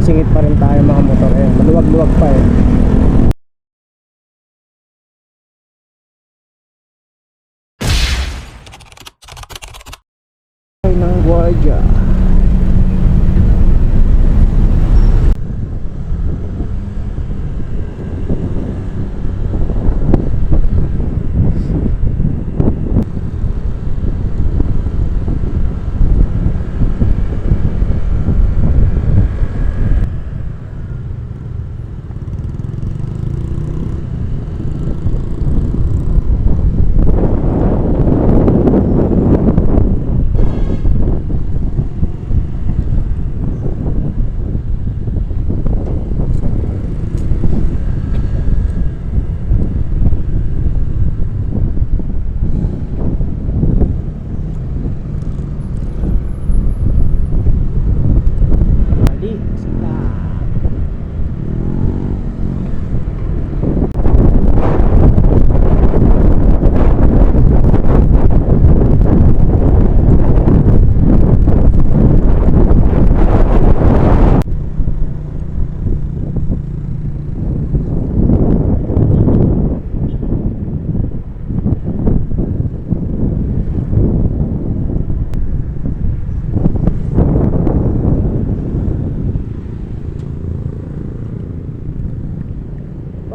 singit-singit pa rin tayo mga motor. Ayan, maluwag-luwag pa eh. Ay ng Guardia.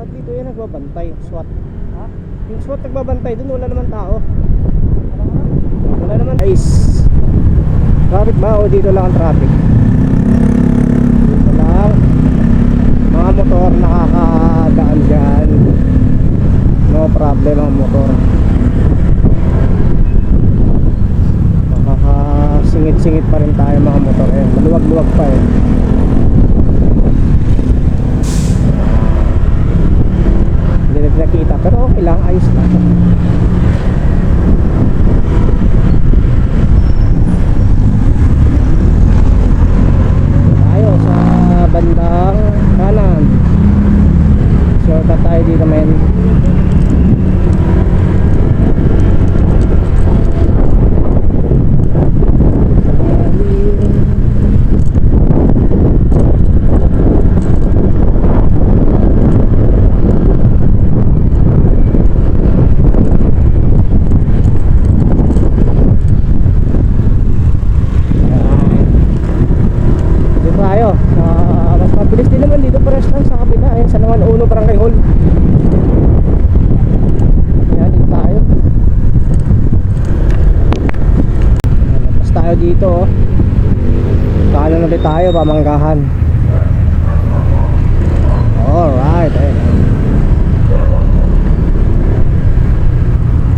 Dito yan nagbabantay, SWAT. Ha? Yung SWAT nagbabantay doon, wala naman tao. Wala naman. Guys, traffic ba o dito lang ang traffic? Dito lang mga motor nakakadaan dyan. No problem ang motor. Makakasingit-singit pa rin tayo mga motor. Ayan, maluwag-luwag pa eh. Nakita pero okay lang, ayos lang. Tayo sa bandang kanan, shortcut tayo dito men. Dito kanan ulit tayo, Pamanggahan. Alright,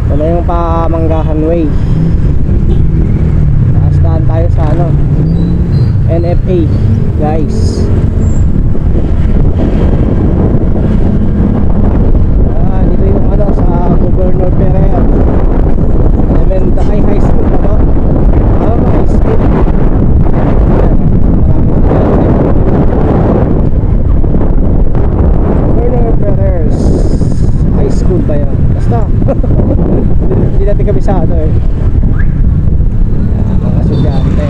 ito na yung Pamanggahan way. Nakastaan tayo sa ano, NFA guys. Dito yung ano sa Governor Pereira Elementary High School na to. High school. Governor Perez High School ba yan? Basta hindi natin kabisado eh. Mga estudyante.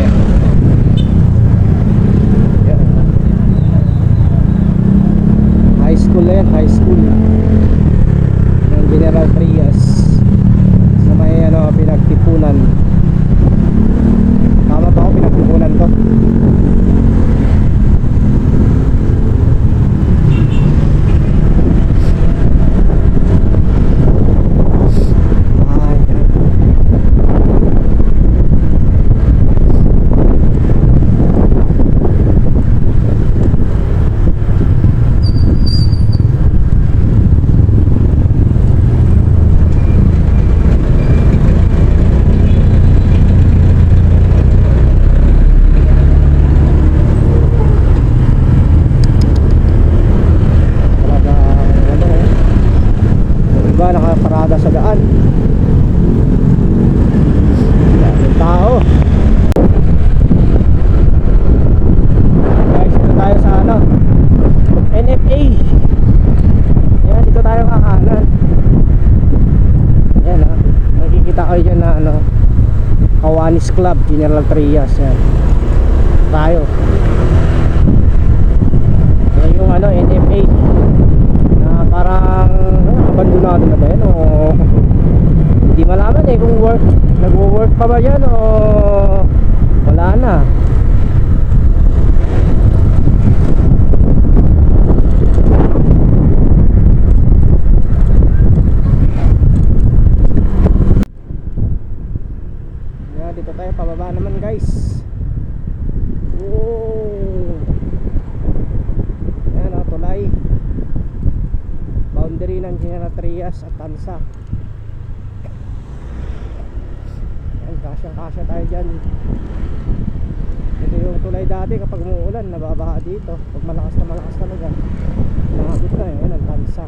High school na yan, high school ng General Trias sa may ano, Pinagtipunan. Tama ba ako, Pinagtipunan to? Nakaparada sa daan. Daming tao. Guys, dito tayo sa ano, NFA. Yan, dito tayo kakanan. Yan ha, nakikita kayo dyan na ano, Kawanis Club, General Trias. Yan tayo. yung ano, NFA na parang abandonado na ba yan o hindi malaman eh kung nagwo-work pa ba yan o wala na. Yan, dito tayo pababa naman guys. Oh, yan o, tulay boundary ng General Trias at Tansa. Yan, kasya tayo dyan. Ito yung tulay dati kapag umuulan nababaha dito. Pag malakas talaga nakabit na yun ang Tansa.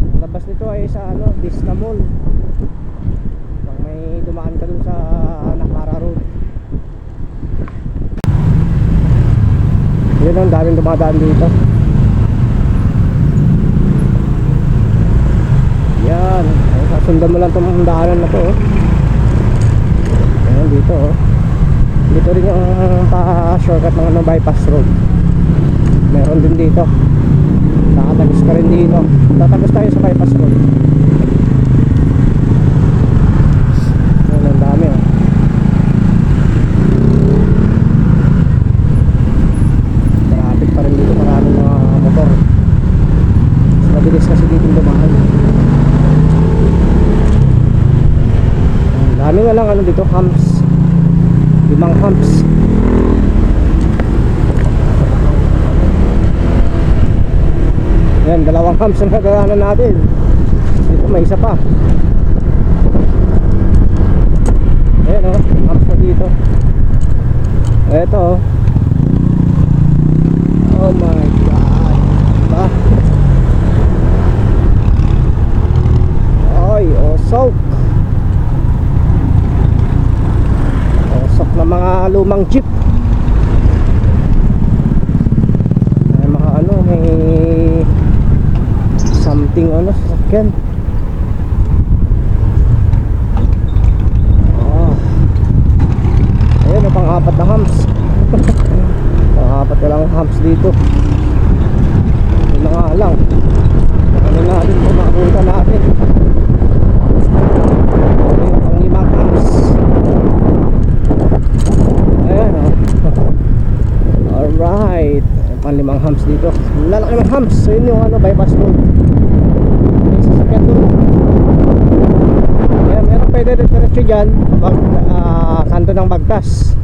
Ang labas nito ay sa ano, Vista Mall. Pag may dumaan ka dun sa Nakara Road, yun ang daming dumadaan dito. Yan, ay, sasundan mo lang itong daanan na to oh. Ayan dito oh. Dito rin yung pa-shortcut ng ano, bypass road. Meron din dito. Nakatagos ka rin dito. Tatagos tayo sa bypass road. Ayan, ang dami oh. Traffic pa rin dito, maraming mga motor. Mas mabilis kasi dito dumaan. Dami nga lang ano dito, humps. 5 humps. Yan, 2 humps ang nadaanan natin. Dito may isa pa. Ayan o, humps na dito. Eto o. Oh my god. Diba? Ay, osok. Osok na mga lumang jeep. May mga ano, may something ano, sasakyan. Oh. Ayan, pang-apat na humps. Pang-apat na lang humps dito. Yun na nga lang. Ano natin kung makapunta natin. Ayan, pang-5 humps. Ayan o. Alright, pang-5 humps dito. Lalaki ng humps. So yun yung ano, bypass road. May sasakyan doon. Ayan, meron pwede diretso dyan kanto ng Bagtas.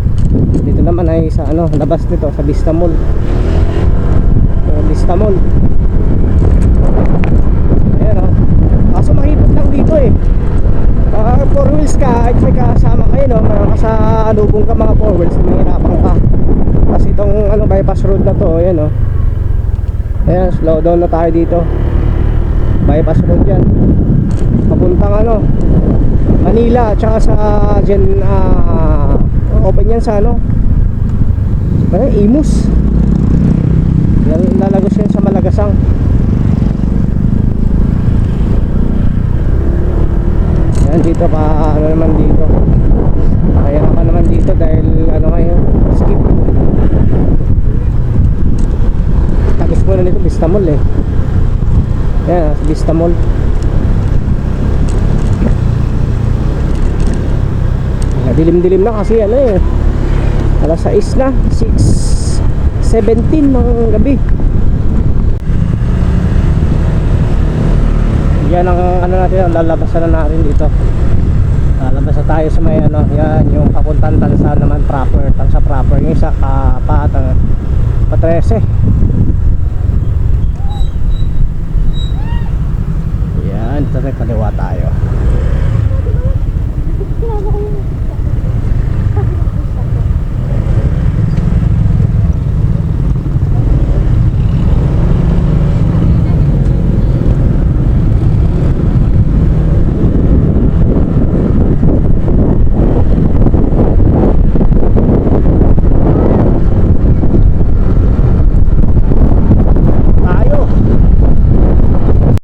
Dito naman ay sa ano, labas nito sa Vista Mall. Vista Mall. Ayan o. Kaso mahirap lang dito eh. 4 wheels ka at may kasama kayo no, makasalubong ka mga 4 wheels, mahirapan ka. Kasi itong ano, bypass road na to, ayan o. Ayan, slow down na tayo dito. Bypass road yan. Papuntang ano, Manila, tsaka sa open yan sa ano, Imus. Lalagos yan sa Malagasang. Ayan, dito pa ano naman dito. Kaya naman naman dito dahil ano ngayon, skip. Tagos mo na nito, Vista Mall eh. Ayan, Vista Mall. Dilim-dilim na kasi ano eh, alas 6 na, 6:17 ng gabi. Yan ang ano natin, ang lalabasan na natin dito. Lalabas na tayo sa may ano, yan yung papuntang Tansa naman proper, Tansa proper, yung isa pa 13. Yan, dito sa kaliwa tayo.